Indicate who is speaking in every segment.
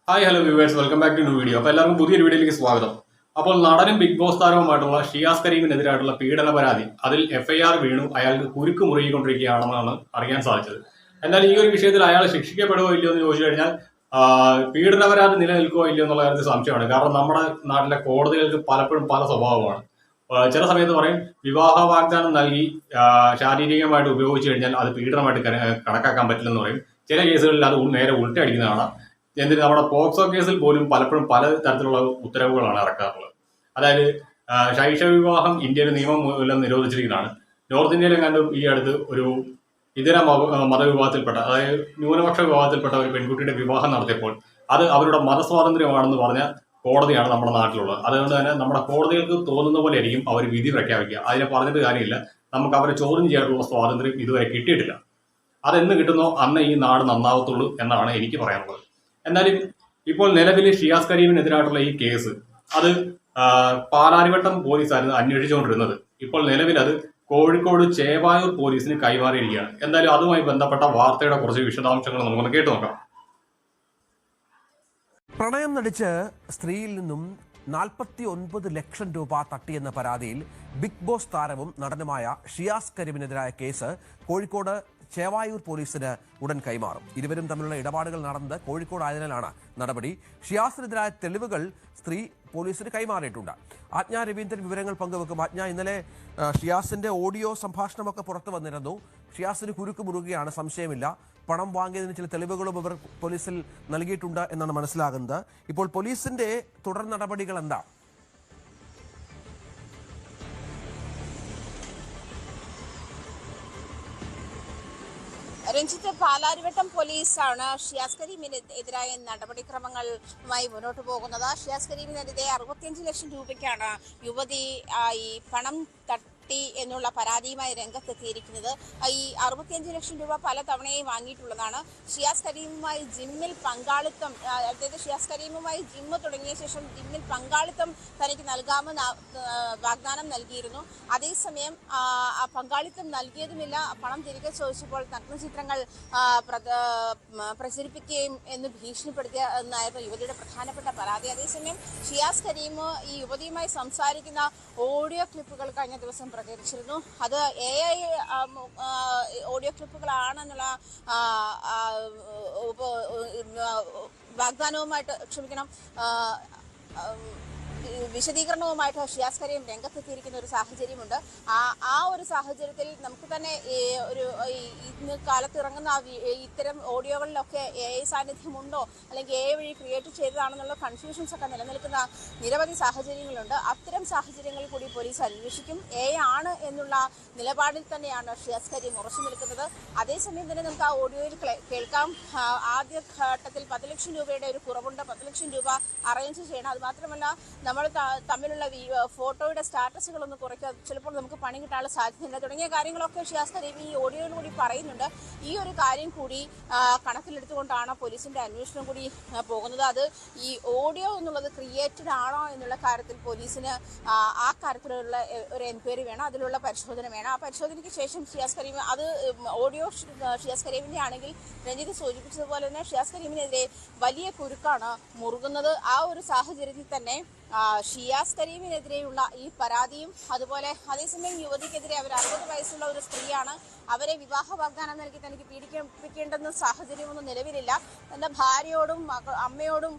Speaker 1: Hi hello viewers, welcome back to new video. അപ്പോൾ എല്ലാവർക്കും പുതിയൊരു വീഡിയോയിലേക്ക് സ്വാഗതം. അപ്പോൾ നടനും ബിഗ് ബോസ് താരവുമായിട്ടുള്ള ഷിയാസ് കരീമിനെതിരായിട്ടുള്ള പീഡന പരാതി അതിൽ FIR വീണു അയാൾക്ക് കുരുക്ക് മുറുകിക്കൊണ്ടിരിക്കുകയാണെന്നാണ് അറിയാൻ സാധിച്ചത്. എന്നാൽ ഈ ഒരു വിഷയത്തിൽ അയാൾ ശിക്ഷിക്കപ്പെടുകയോ ഇല്ലയോ എന്ന് ചോദിച്ചു കഴിഞ്ഞാൽ പീഡന പരാതി നിലനിൽക്കുകയോ ഇല്ലയോ എന്നുള്ള കാര്യത്തിൽ സംശയമാണ്. കാരണം നമ്മുടെ നാട്ടിലെ കോടതികൾക്ക് പലപ്പോഴും പല സ്വഭാവമാണ്. ചില സമയത്ത് പറയും വിവാഹ വാഗ്ദാനം നൽകി ശാരീരികമായിട്ട് ഉപയോഗിച്ചു കഴിഞ്ഞാൽ അത് പീഡനമായിട്ട് കണക്കാക്കാൻ പറ്റില്ലെന്ന് പറയും. ചില കേസുകളിൽ അത് നേരെ ഉൾട്ടടിക്കുന്നതാണ്. എന്തിന് നമ്മുടെ പോക്സോ കേസിൽ പോലും പലപ്പോഴും പല തരത്തിലുള്ള ഉത്തരവുകളാണ് ഇറക്കാറുള്ളത്. അതായത് ശൈശവ വിവാഹം ഇന്ത്യയിൽ നിയമം മൂലം നിരോധിച്ചിരിക്കുന്നതാണ്. നോർത്ത് ഇന്ത്യയിലും കണ്ടും ഈ അടുത്ത് ഒരു ഇതര മതവിഭാഗത്തിൽപ്പെട്ട, അതായത് ന്യൂനപക്ഷ വിഭാഗത്തിൽപ്പെട്ട ഒരു പെൺകുട്ടിയുടെ വിവാഹം നടത്തിയപ്പോൾ അത് അവരുടെ മതസ്വാതന്ത്ര്യമാണെന്ന് പറഞ്ഞ കോടതിയാണ് നമ്മുടെ നാട്ടിലുള്ളത്. അതുകൊണ്ട് തന്നെ നമ്മുടെ കോടതികൾക്ക് തോന്നുന്ന പോലെ ആയിരിക്കും അവർ വിധി പ്രഖ്യാപിക്കുക. അതിനെ പറഞ്ഞിട്ട് കാര്യമില്ല. നമുക്ക് അവരെ ചോദ്യം ചെയ്യാനുള്ള സ്വാതന്ത്ര്യം ഇതുവരെ കിട്ടിയിട്ടില്ല. അതെന്ന് കിട്ടുന്നോ അന്ന് ഈ നാട് നന്നാവത്തുള്ളൂ എന്നാണ് എനിക്ക് പറയാനുള്ളത്. എന്നാലും ഇപ്പോൾ നിലവിൽ ഷിയാസ് കരീമിനെതിരായിട്ടുള്ള ഈ കേസ് അത് പാലാരിവട്ടം പോലീസായിരുന്നു അന്വേഷിച്ചുകൊണ്ടിരുന്നത്. ഇപ്പോൾ നിലവിൽ അത് കോഴിക്കോട് ചേവായൂർ പോലീസിന് കൈമാറിയിരിക്കുകയാണ്. എന്തായാലും അതുമായി ബന്ധപ്പെട്ട വാർത്തയുടെ കുറച്ച് വിശദാംശങ്ങൾ നമുക്കൊന്ന് കേട്ടു നോക്കാം.
Speaker 2: പ്രണയം നടിച്ച് സ്ത്രീയിൽ നിന്നും 49 ലക്ഷം രൂപ തട്ടിയെന്ന പരാതിയിൽ ബിഗ് ബോസ് താരവും നടനുമായ ഷിയാസ് കരീമിനെതിരായ കേസ് കോഴിക്കോട് ചേവായൂർ പോലീസിന് ഉടൻ കൈമാറും. ഇരുവരും തമ്മിലുള്ള ഇടപാടുകൾ നടന്നത് കോഴിക്കോട് ആയതിനാലാണ് നടപടി. ഷിയാസിനെതിരായ തെളിവുകൾ സ്ത്രീ പോലീസിന് കൈമാറിയിട്ടുണ്ട്. ആജ്ഞ രവീന്ദ്രൻ വിവരങ്ങൾ പങ്കുവെക്കും. ആജ്ഞ, ഇന്നലെ ഷിയാസിന്റെ ഓഡിയോ സംഭാഷണമൊക്കെ പുറത്തു വന്നിരുന്നു. ഷിയാസിന് കുരുക്ക് മുറുകയാണ്, സംശയമില്ല. പണം വാങ്ങിയതിന് ചില തെളിവുകളും ഇവർ പോലീസിൽ നൽകിയിട്ടുണ്ട് എന്നാണ് മനസ്സിലാകുന്നത്. ഇപ്പോൾ പോലീസിന്റെ തുടർ നടപടികൾ എന്താ?
Speaker 3: രഞ്ജിത്ത്, പാലാരിവട്ടം പോലീസാണ് ഷിയാസ് കരീമിനെതിരായ നടപടിക്രമങ്ങളുമായി മുന്നോട്ട് പോകുന്നത്. ഷിയാസ് കരീമിനെതിരെ 65 ലക്ഷം രൂപയ്ക്കാണ് യുവതി ഈ പണം എന്നുള്ള പരാതിയുമായി രംഗത്തെത്തിയിരിക്കുന്നത്. ഈ 65 ലക്ഷം രൂപ പല തവണയായി വാങ്ങിയിട്ടുള്ളതാണ്. ഷിയാസ് കരീമുമായി ജിമ്മിൽ പങ്കാളിത്തം, അതായത് ഷിയാസ് കരീമുമായി ജിമ്മ് തുടങ്ങിയ ശേഷം ജിമ്മിൽ പങ്കാളിത്തം തനിക്ക് നൽകാമെന്ന് വാഗ്ദാനം നൽകിയിരുന്നു. അതേസമയം ആ പങ്കാളിത്തം നൽകിയതുമില്ല. പണം തിരികെ ചോദിച്ചപ്പോൾ നഗ്നചിത്രങ്ങൾ പ്രചരിപ്പിക്കുകയും എന്ന് ഭീഷണിപ്പെടുത്തിയ എന്നായിരുന്നു യുവതിയുടെ പ്രധാനപ്പെട്ട പരാതി. അതേസമയം ഷിയാസ് കരീം ഈ യുവതിയുമായി സംസാരിക്കുന്ന ഓഡിയോ ക്ലിപ്പുകൾ കഴിഞ്ഞ ദിവസം പ്രചരിച്ചിരുന്നു. അത് AI ഓഡിയോ ക്ലിപ്പുകളാണെന്നുള്ള വാഗ്ദാനവുമായിട്ട് വിശദീകരണവുമായിട്ട് ഷിയാസ് കരീം രംഗത്തെത്തിയിരിക്കുന്ന ഒരു സാഹചര്യമുണ്ട്. ആ ഒരു സാഹചര്യത്തിൽ നമുക്ക് തന്നെ ഒരു ഇന്ന് കാലത്ത് ഇറങ്ങുന്ന ഇത്തരം ഓഡിയോകളിലൊക്കെ AI സാന്നിധ്യമുണ്ടോ, അല്ലെങ്കിൽ AI വഴി ക്രിയേറ്റ് ചെയ്തതാണെന്നുള്ള കൺഫ്യൂഷൻസ് ഒക്കെ നിലനിൽക്കുന്ന നിരവധി സാഹചര്യങ്ങളുണ്ട്. അത്തരം സാഹചര്യങ്ങളിൽ കൂടി പോലീസ് അന്വേഷിക്കും. AI ആണ് എന്നുള്ള നിലപാടിൽ തന്നെയാണ് ഷിയാസ് കരീം ഉറച്ചു നിൽക്കുന്നത്. അതേസമയം തന്നെ നമുക്ക് ആ ഓഡിയോയിൽ കേൾക്കാം. ആദ്യ ഘട്ടത്തിൽ 10 ലക്ഷം രൂപയുടെ ഒരു കുറവുണ്ട്, 10 ലക്ഷം രൂപ അറേഞ്ച് ചെയ്യണം. അത് മാത്രമല്ല നമ്മൾ തമ്മിലുള്ള ഫോട്ടോയുടെ സ്റ്റാറ്റസുകളൊന്ന് കുറയ്ക്കുക, ചിലപ്പോൾ നമുക്ക് പണി കിട്ടാനുള്ള സാധ്യതയുണ്ട് തുടങ്ങിയ കാര്യങ്ങളൊക്കെ ഷിയാസ് കരീം ഈ ഓഡിയോയിൽ കൂടി പറയുന്നുണ്ട്. ഈ ഒരു കാര്യം കൂടി കണക്കിലെടുത്തുകൊണ്ടാണ് പോലീസിന്റെ അന്വേഷണം കൂടി പോകുന്നത്. അത് ഈ ഓഡിയോ എന്നുള്ളത് ക്രിയേറ്റഡ് ആണോ എന്നുള്ള കാര്യത്തിൽ പോലീസിന് ആ കാര്യത്തിലുള്ള ഒരു എൻക്വയറി വേണം, അതിലുള്ള പരിശോധന വേണം. ആ പരിശോധനയ്ക്ക് ശേഷം ഷിയാസ് കരീം അത് ഓഡിയോ ഷിയാസ് കരീമിന്റെ ആണെങ്കിൽ രഞ്ജിത്ത് സൂചിപ്പിച്ചതുപോലെ തന്നെ ഷിയാസ് കരീമിനെതിരെ വലിയ കുരുക്കാണ് മുറുകുന്നത്. ആ ഒരു സാഹചര്യത്തിൽ തന്നെ ഷിയാസ് കരീമിനെതിരെയുള്ള ഈ പരാതിയും അതുപോലെ അതേസമയം യുവതിക്കെതിരെ അവർ 60 വയസ്സുള്ള ഒരു സ്ത്രീയാണ്, അവരെ വിവാഹ വാഗ്ദാനം നൽകി തനിക്ക് പീഡിപ്പിക്കേണ്ടെന്ന സാഹചര്യമൊന്നും നിലവിലില്ല. തന്റെ ഭാര്യയോടും അമ്മയോടും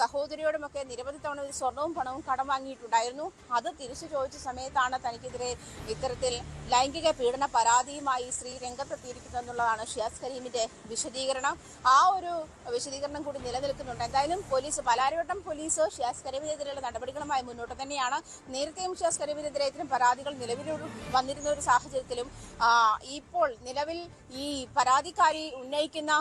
Speaker 3: സഹോദരിയോടും ഒക്കെ നിരവധി തവണ സ്വർണവും പണവും കടം വാങ്ങിയിട്ടുണ്ടായിരുന്നു. അത് തിരിച്ചു ചോദിച്ച സമയത്താണ് തനിക്കെതിരെ ഇത്തരത്തിൽ ലൈംഗിക പീഡന പരാതിയുമായി സ്ത്രീ രംഗത്തെത്തിയിരിക്കുന്നതെന്നുള്ളതാണ് ഷിയാസ് കരീമിന്റെ വിശദീകരണം. ആ ഒരു വിശദീകരണം കൂടി നിലനിൽക്കുന്നുണ്ട്. എന്തായാലും പോലീസ്, പാലാരിവട്ടം പോലീസ് ഷിയാസ് കരീമിനെതിരെയുള്ള നടപടികളുമായി മുന്നോട്ട് തന്നെയാണ്. നേരത്തെയും ഷിയാസ് കരീമിനെതിരെ ഇത്തരം പരാതികൾ നിലവിൽ വന്നിരുന്ന ഒരു സാഹചര്യത്തിലും ഇപ്പോൾ നിലവിൽ ഈ പരാതിക്കാരി ഉന്നയിക്കുന്ന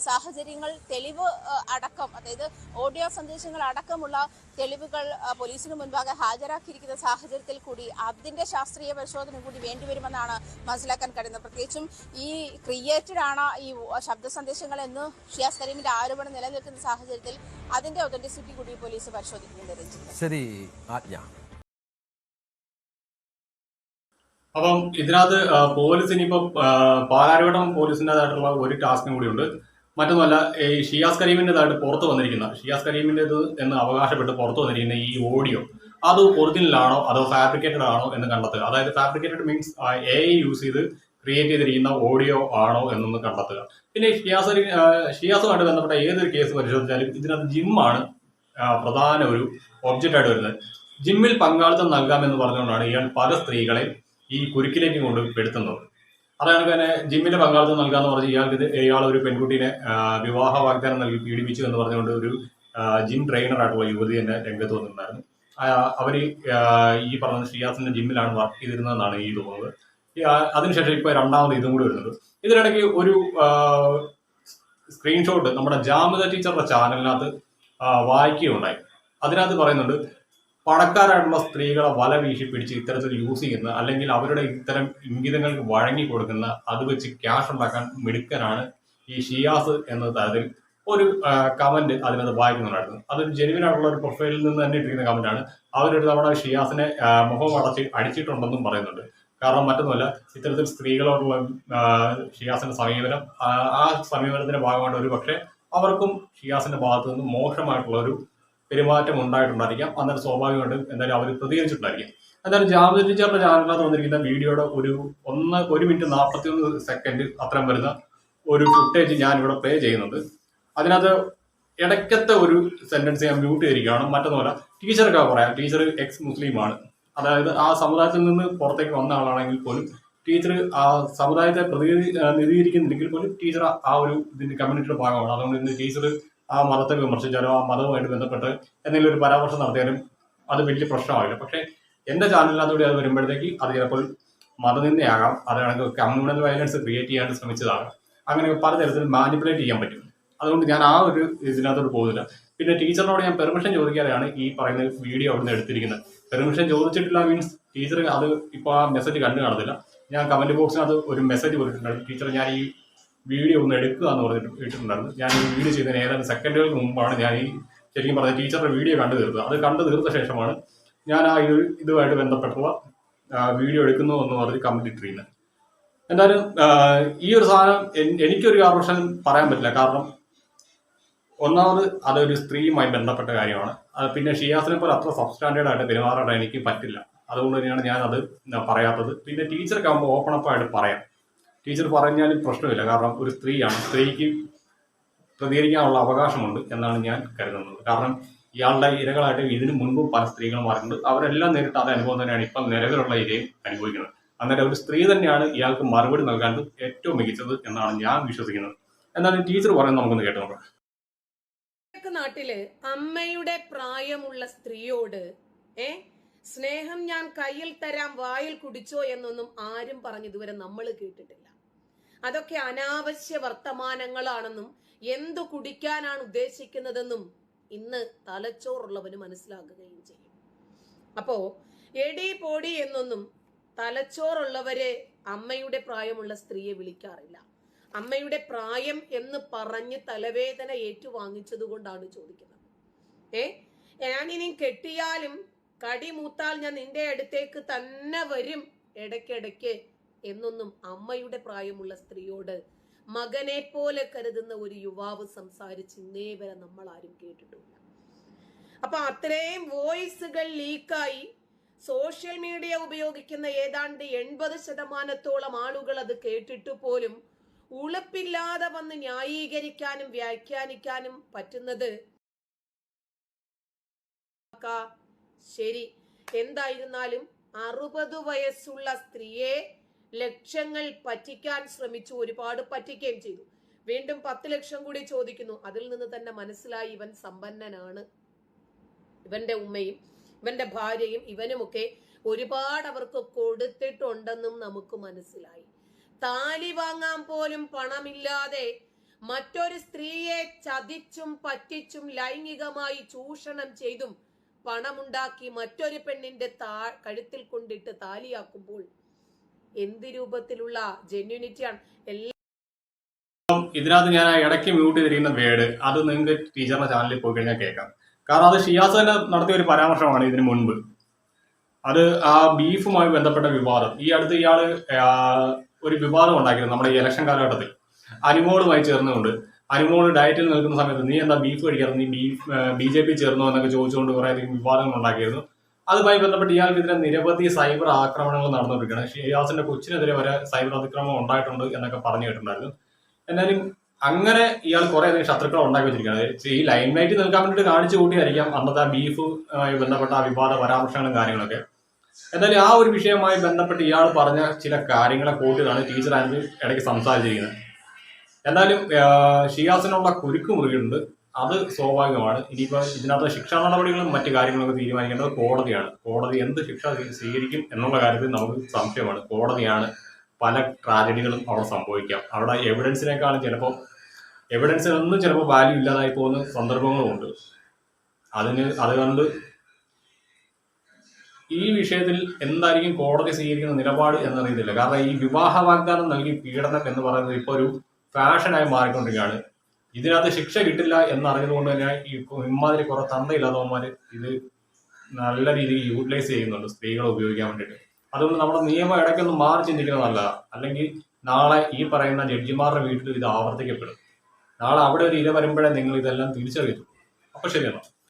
Speaker 3: സാഹചര്യങ്ങൾ, തെളിവ് അടക്കം, അതായത് ഓഡിയോ സന്ദേശങ്ങൾ അടക്കമുള്ള തെളിവുകൾ പോലീസിന് മുൻപാകെ ഹാജരാക്കിയിരിക്കുന്ന സാഹചര്യത്തിൽ കൂടി അതിന്റെ ശാസ്ത്രീയ പരിശോധന കൂടി വേണ്ടിവരുമെന്നാണ് മനസ്സിലാക്കാൻ കഴിയുന്നത്. പ്രത്യേകിച്ചും ഈ ക്രിയേറ്റഡ് ആണ് ഈ ശബ്ദ സന്ദേശങ്ങൾ എന്ന് ഷിയാസ് കരീമിന്റെ ആരോപണം നിലനിൽക്കുന്ന സാഹചര്യത്തിൽ അതിന്റെ ഒതന്റിസിറ്റി കൂടി പോലീസ് പരിശോധിക്കുന്നുണ്ട്.
Speaker 2: ശരി ആജ്ഞ.
Speaker 1: അപ്പം ഇതിനകത്ത് പോലീസ് ഇനിയിപ്പോ പാലാരിവട്ടം പോലീസിൻ്റെതായിട്ടുള്ള ഒരു ടാസ്കും കൂടി ഉണ്ട്. മറ്റൊന്നുമല്ല, ഈ ഷിയാസ് കരീമിൻ്റെതായിട്ട് പുറത്ത് വന്നിരിക്കുന്ന ഷിയാസ് കരീമിൻ്റെത് എന്ന് അവകാശപ്പെട്ട് പുറത്ത് വന്നിരിക്കുന്ന ഈ ഓഡിയോ അത് ഒറിജിനൽ ആണോ അതോ ഫാബ്രിക്കേറ്റഡ് ആണോ എന്ന് കണ്ടെത്തുക. അതായത് ഫാബ്രിക്കേറ്റഡ് മീൻസ് AI യൂസ് ചെയ്ത് ക്രിയേറ്റ് ചെയ്തിരിക്കുന്ന ഓഡിയോ ആണോ എന്നൊന്ന് കണ്ടെത്തുക. പിന്നെ ഷിയാസുമായിട്ട് ബന്ധപ്പെട്ട ഏതൊരു കേസ് പരിശോധിച്ചാലും ഇതിനകത്ത് ജിമ്മാണ് പ്രധാന ഒരു ഒബ്ജക്റ്റ് ആയിട്ട് വരുന്നത്. ജിമ്മിൽ പങ്കാളിത്തം നൽകാമെന്ന് പറഞ്ഞുകൊണ്ടാണ് ഇയാൾ പല സ്ത്രീകളെ ഈ കുരുക്കിലേക്ക് കൊണ്ട് പെടുത്തുന്നത്. അതാണ് തന്നെ ജിമ്മിന്റെ പങ്കാളിത്തം നൽകാന്ന് പറഞ്ഞ് ഇയാൾ ഒരു പെൺകുട്ടീനെ വിവാഹ വാഗ്ദാനം നൽകി പീഡിപ്പിച്ചു എന്ന് പറഞ്ഞുകൊണ്ട് ഒരു ജിം ട്രെയിനർ ആയിട്ടുള്ള യുവതി തന്നെ രംഗത്ത് വന്നിട്ടുണ്ടായിരുന്നു. അവര് ഈ പറഞ്ഞ ഷിയാസിന്റെ ജിമ്മിലാണ് വർക്ക് ചെയ്തിരുന്നതെന്നാണ് ഈ തോന്നുന്നത്. അതിനുശേഷം ഇപ്പൊ രണ്ടാമത് ഇതും കൂടി വരുന്നത്. ഇതിനിടയ്ക്ക് ഒരു സ്ക്രീൻഷോട്ട് നമ്മുടെ ജാമിത ടീച്ചറുടെ ചാനലിനകത്ത് വായിക്കുകയുണ്ടായി. അതിനകത്ത് പറയുന്നുണ്ട്, പണക്കാരായിട്ടുള്ള സ്ത്രീകളെ വല വീശി പിടിച്ച് ഇത്തരത്തിൽ യൂസ് ചെയ്യുന്ന, അല്ലെങ്കിൽ അവരുടെ ഇത്തരം ഇംഗിതങ്ങൾക്ക് വഴങ്ങി കൊടുക്കുന്ന, അത് വെച്ച് ക്യാഷ് ഉണ്ടാക്കാൻ മിടുക്കനാണ് ഈ ഷിയാസ് എന്ന തരത്തിൽ ഒരു കമന്റ് അതിനകത്ത് വായിക്കുന്നുണ്ടായിരുന്നു. അതൊരു ജെനുവിൻ ആയിട്ടുള്ള ഒരു പ്രൊഫൈലിൽ നിന്ന് തന്നെ ഇട്ടിരിക്കുന്ന കമന്റാണ്. അവരൊരു തവണ ഷിയാസിനെ മുഖം അടിച്ചിട്ടുണ്ടെന്നും പറയുന്നുണ്ട്. കാരണം മറ്റൊന്നുമല്ല, ഇത്തരത്തിൽ സ്ത്രീകളോടുള്ള ഷിയാസിന്റെ സമീപനം, ആ സമീപനത്തിന്റെ ഭാഗമായിട്ട് ഒരു പക്ഷേ അവർക്കും ഷിയാസിന്റെ ഭാഗത്തു നിന്ന് മോശമായിട്ടുള്ള ഒരു പെരുമാറ്റം ഉണ്ടായിട്ടുണ്ടായിരിക്കാം. അന്നേരം സ്വാഭാവികമായിട്ടും എന്തായാലും അവർ പ്രതികരിച്ചിട്ടുണ്ടായിരിക്കും. എന്തായാലും ജാമിത ടീച്ചറുടെ ചാനലിനകത്ത് വന്നിരിക്കുന്ന വീഡിയോയുടെ ഒരു 1 മിനിറ്റ് 41 സെക്കൻഡ് അത്രയും വരുന്ന ഒരു ഫുട്ടേജ് ഞാൻ ഇവിടെ പ്ലേ ചെയ്യുന്നുണ്ട്. അതിനകത്ത് ഇടയ്ക്കത്തെ ഒരു സെന്റൻസ് ഞാൻ മ്യൂട്ട് ചെയ്തിരിക്കുകയാണ്. മറ്റൊന്നുമല്ല, ടീച്ചർക്ക് പറയാം, ടീച്ചർ എക്സ് മുസ്ലിമാണ്. അതായത് ആ സമുദായത്തിൽ നിന്ന് പുറത്തേക്ക് വന്ന ആളാണെങ്കിൽ പോലും ടീച്ചർ ആ സമുദായത്തെ പ്രതിനിധീകരിക്കുന്നില്ലെങ്കിൽ പോലും ടീച്ചർ ആ ഒരു ഇതിന്റെ കമ്മ്യൂണിറ്റിയുടെ ഭാഗമാണ്. അതുകൊണ്ട് ഇന്ന് ടീച്ചർ ആ മതത്തെ വിമർശിച്ചാലോ ആ മതവുമായിട്ട് ബന്ധപ്പെട്ട് എന്തെങ്കിലും ഒരു പരാമർശം നടത്തിയാലും അത് വലിയ പ്രശ്നമാവില്ല. പക്ഷേ എൻ്റെ ചാനലിനകത്തൂടെ അത് വരുമ്പോഴത്തേക്ക് അത് ചിലപ്പോൾ മതനിന്ദയാകാം, അതാണെങ്കിൽ കമ്മ്യൂണൽ വയലൻസ് ക്രിയേറ്റ് ചെയ്യാൻ ശ്രമിച്ചതാകാം. അങ്ങനെ പലതരത്തിൽ മാനിപ്പുലേറ്റ് ചെയ്യാൻ പറ്റും. അതുകൊണ്ട് ഞാൻ ആ ഒരു ഇതിനകത്തോട് പോകുന്നില്ല. പിന്നെ ടീച്ചറിനോട് ഞാൻ പെർമിഷൻ ചോദിക്കാതെയാണ് ഈ പറയുന്ന വീഡിയോ അവിടുന്ന് എടുത്തിരിക്കുന്നത്. പെർമിഷൻ ചോദിച്ചിട്ടില്ല മീൻസ് ടീച്ചർ അത് ഇപ്പോൾ ആ മെസ്സേജ് കണ്ടു കാണത്തില്ല. ഞാൻ കമന്റ് ബോക്സിനകത്ത് ഒരു മെസ്സേജ് കൊടുത്തിട്ടുണ്ടായിരുന്നു, ടീച്ചർ ഞാൻ ഈ വീഡിയോ ഒന്ന് എടുക്കുക എന്ന് പറഞ്ഞിട്ട് ഇട്ടിട്ടുണ്ടായിരുന്നു. ഞാൻ ഈ വീഡിയോ ചെയ്തതിന് ഏതാനും സെക്കൻഡുകൾക്ക് മുമ്പാണ് ഞാൻ ഈ ശരിക്കും പറഞ്ഞ ടീച്ചറുടെ വീഡിയോ കണ്ടു തീർത്തത്. അത് കണ്ടു തീർത്ത ശേഷമാണ് ഞാൻ ആ ഇതുമായിട്ട് ബന്ധപ്പെട്ടുള്ള വീഡിയോ എടുക്കുന്നു എന്ന് പറഞ്ഞ് കമന്റ് ഇട്ടിരിക്കുന്നത്. എന്തായാലും ഈ ഒരു സാധനം എനിക്കൊരു കാരണവശാലും പറയാൻ പറ്റില്ല. കാരണം ഒന്നാമത് അതൊരു സ്ത്രീയുമായി ബന്ധപ്പെട്ട കാര്യമാണ്. പിന്നെ ഷിയാസിനെ പോലെ അത്ര സബ്സ്റ്റാൻഡേർഡ് ആയിട്ട് പെരുമാറാൻ എനിക്ക് പറ്റില്ല. അതുകൊണ്ട് തന്നെയാണ് ഞാൻ അത് പറയാത്തത്. പിന്നെ ടീച്ചർക്ക് ആകുമ്പോൾ ഓപ്പൺ അപ്പായിട്ട് പറയാം. ടീച്ചർ പറഞ്ഞാലും പ്രശ്നമില്ല. കാരണം ഒരു സ്ത്രീയാണ്, സ്ത്രീക്ക് പ്രതികരിക്കാനുള്ള അവകാശമുണ്ട് എന്നാണ് ഞാൻ കരുതുന്നത്. കാരണം ഇയാളുടെ ഇരകളായിട്ട് ഇതിനു മുൻപും പല സ്ത്രീകളും മാറിയിട്ടുണ്ട്. അവരെല്ലാം നേരിട്ട് അതേ അനുഭവം തന്നെയാണ് ഇപ്പം നിലവിലുള്ള ഇരയും അനുഭവിക്കുന്നത്. അന്നേരം ഒരു സ്ത്രീ തന്നെയാണ് ഇയാൾക്ക് മറുപടി നൽകാൻ ഏറ്റവും മികച്ചത് എന്നാണ് ഞാൻ വിശ്വസിക്കുന്നത്. എന്നാലും ടീച്ചർ പറയുന്നത് നമുക്കൊന്ന് കേട്ടു നോക്കാം.
Speaker 4: നാട്ടില് അമ്മയുടെ പ്രായമുള്ള സ്ത്രീയോട് സ്നേഹം ഞാൻ കയ്യിൽ തരാം വായിൽ കുടിച്ചോ എന്നൊന്നും ആരും പറഞ്ഞിതുവരെ നമ്മൾ കേട്ടിട്ടില്ല. അതൊക്കെ അനാവശ്യ വർത്തമാനങ്ങളാണെന്നും എന്തു കുടിക്കാനാണ് ഉദ്ദേശിക്കുന്നതെന്നും ഇന്ന് തലച്ചോറുള്ളവന് മനസ്സിലാക്കുകയും ചെയ്യും. അപ്പോ എടി പൊടി എന്നൊന്നും തലച്ചോറുള്ളവരെ അമ്മയുടെ പ്രായമുള്ള സ്ത്രീയെ വിളിക്കാറില്ല. അമ്മയുടെ പ്രായം എന്ന് പറഞ്ഞ് തലവേദന ഏറ്റുവാങ്ങിച്ചത് കൊണ്ടാണ് ചോദിക്കുന്നത്. ഞാനിനി കെട്ടിയാലും കടി മൂത്താൽ ഞാൻ നിന്റെ അടുത്തേക്ക് തന്നെ വരും ഇടയ്ക്കിടയ്ക്ക് എന്നൊന്നും അമ്മയുടെ പ്രായമുള്ള സ്ത്രീയോട് മകനെ പോലെ കരുതുന്ന ഒരു യുവാവ് സംസാരിച്ച് ഇന്നേ വരെ നമ്മൾ ആരും കേട്ടിട്ടില്ല. അപ്പൊ അത്രയും വോയിസുകൾ ലീക്കായി സോഷ്യൽ മീഡിയ ഉപയോഗിക്കുന്ന ഏതാണ്ട് 80% ആളുകൾ അത് കേട്ടിട്ട് പോലും ഉളുപ്പില്ലാതെ വന്ന് ന്യായീകരിക്കാനും വ്യാഖ്യാനിക്കാനും പറ്റുന്നത് ശരി. എന്തായിരുന്നാലും 60 വയസ്സുള്ള സ്ത്രീയെ ലക്ഷങ്ങൾ പറ്റിക്കാൻ ശ്രമിച്ചു, ഒരുപാട് പറ്റിക്കുകയും ചെയ്തു. വീണ്ടും 10 ലക്ഷം കൂടി ചോദിക്കുന്നു. അതിൽ നിന്ന് തന്നെ മനസ്സിലായി ഇവൻ സമ്പന്നനാണ്. ഇവന്റെ ഉമ്മയും ഇവന്റെ ഭാര്യയും ഇവനുമൊക്കെ ഒരുപാട് അവർക്ക് കൊടുത്തിട്ടുണ്ടെന്നും നമുക്ക് മനസ്സിലായി. താലി വാങ്ങാൻ പോലും പണമില്ലാതെ മറ്റൊരു സ്ത്രീയെ ചതിച്ചും പറ്റിച്ചും ലൈംഗികമായി ചൂഷണം ചെയ്തും പണമുണ്ടാക്കി മറ്റൊരു പെണ്ണിന്റെ കഴുത്തിൽ കൊണ്ടിട്ട് താലിയാക്കുമ്പോൾ എന്ത് രൂപത്തിലുള്ള ജെന്യൂനിറ്റിയാണ്.
Speaker 1: ഇതിനകത്ത് ഞാൻ ഇടയ്ക്ക് മ്യൂട്ട് ചെയ്തിരിക്കുന്ന വേർഡ് അത് നിങ്ങൾക്ക് ടീച്ചറിന്റെ ചാനലിൽ പോയി കഴിഞ്ഞാൽ കേൾക്കാം. കാരണം അത് ഷിയാസ് തന്നെ നടത്തിയ ഒരു പരാമർശമാണ് ഇതിനു മുൻപ്. അത് ആ ബീഫുമായി ബന്ധപ്പെട്ട വിവാദം. ഈ അടുത്ത് ഇയാള് ഒരു വിവാദം ഉണ്ടാക്കിയിരുന്നു നമ്മുടെ ഈ ഇലക്ഷൻ കാലഘട്ടത്തിൽ. അനുമോളുമായി ചേർന്നുകൊണ്ട് അനുമോള് ഡയറ്റിൽ നിൽക്കുന്ന സമയത്ത് നീ എന്താ ബീഫ് കഴിക്കാറ്, നീ BJP ചേർന്നോ എന്നൊക്കെ ചോദിച്ചുകൊണ്ട് കുറേയധികം വിവാദങ്ങൾ ഉണ്ടാക്കിയിരുന്നു. അതുമായി ബന്ധപ്പെട്ട് ഇയാൾക്കെതിരെ നിരവധി സൈബർ ആക്രമണങ്ങൾ നടന്നുകൊണ്ടിരിക്കുകയാണ്. ഷിയാസിന്റെ കൊച്ചിനെതിരെ വരെ സൈബർ അതിക്രമം ഉണ്ടായിട്ടുണ്ട് എന്നൊക്കെ പറഞ്ഞു കേട്ടിട്ടുണ്ടായിരുന്നു. എന്നാലും അങ്ങനെ ഇയാൾ കുറേയധികം ശത്രുക്കളെ ഉണ്ടാക്കി വെച്ചിരിക്കുകയാണ്. ഈ ലൈം ലൈറ്റ് നിൽക്കാൻ വേണ്ടിയിട്ട് കാണിച്ചു കൂട്ടിയായിരിക്കാം അന്നത്തെ ആ ബീഫുമായി ബന്ധപ്പെട്ട ആ വിവാദ പരാമർശങ്ങളും കാര്യങ്ങളൊക്കെ. എന്നാലും ആ ഒരു വിഷയവുമായി ബന്ധപ്പെട്ട് ഇയാൾ പറഞ്ഞ ചില കാര്യങ്ങളെ കൂട്ടിയതാണ് ടീച്ചർ ആൻഡ് ഇടയ്ക്ക് സംസാരിച്ചിരിക്കുന്നത്. എന്നാലും ഷിയാസിനുള്ള കുരുക്ക് മുറുകിയിട്ടുണ്ട്. അത് സ്വാഭാവികമാണ്. ഇനിയിപ്പോൾ ഇതിനകത്ത് ശിക്ഷാ നടപടികളും മറ്റു കാര്യങ്ങളൊക്കെ തീരുമാനിക്കേണ്ടത് കോടതിയാണ്. കോടതി എന്ത് ശിക്ഷ സ്വീകരിക്കും എന്നുള്ള കാര്യത്തിൽ നമുക്ക് സംശയമാണ്. കോടതിയാണ് പല ട്രാജഡികളും അവിടെ സംഭവിക്കാം. അവിടെ എവിഡൻസിനേക്കാളും എവിഡൻസിനൊന്നും ചിലപ്പോൾ വാല്യൂ ഇല്ലാതായി പോകുന്ന സന്ദർഭങ്ങളുമുണ്ട്. അതുകൊണ്ട് ഈ വിഷയത്തിൽ എന്തായിരിക്കും കോടതി സ്വീകരിക്കുന്ന നിലപാട് എന്നറിയത്തില്ല. കാരണം ഈ വിവാഹ വാഗ്ദാനം നൽകി പീഡനം എന്ന് പറയുന്നത് ഇപ്പോൾ ഒരു ഫാഷനായി മാറിക്കൊണ്ടിരിക്കുകയാണ്. ഇതിനകത്ത് ശിക്ഷ കിട്ടില്ല എന്നറിഞ്ഞതുകൊണ്ട് തന്നെ ഇമാതിരി കുറെ തന്തയില്ലാത്തവന്മാർ ഇത് നല്ല രീതിയിൽ യൂട്ടിലൈസ് ചെയ്യുന്നുണ്ട് സ്ത്രീകളെ ഉപയോഗിക്കാൻ വേണ്ടിയിട്ട്. അതുകൊണ്ട് നമ്മുടെ നിയമം ഇടയ്ക്കൊന്ന് മാറി ചിന്തിക്കുന്നത് നല്ലതാണ്. അല്ലെങ്കിൽ നാളെ ഈ പറയുന്ന ജഡ്ജിമാരുടെ വീട്ടിൽ ഇത് ആവർത്തിക്കപ്പെടും. നാളെ അവിടെ ഒരു ഇര വരുമ്പോഴേ നിങ്ങൾ ഇതെല്ലാം തിരിച്ചറിയത്തുള്ളൂ. അപ്പോൾ ശരിയാണോ?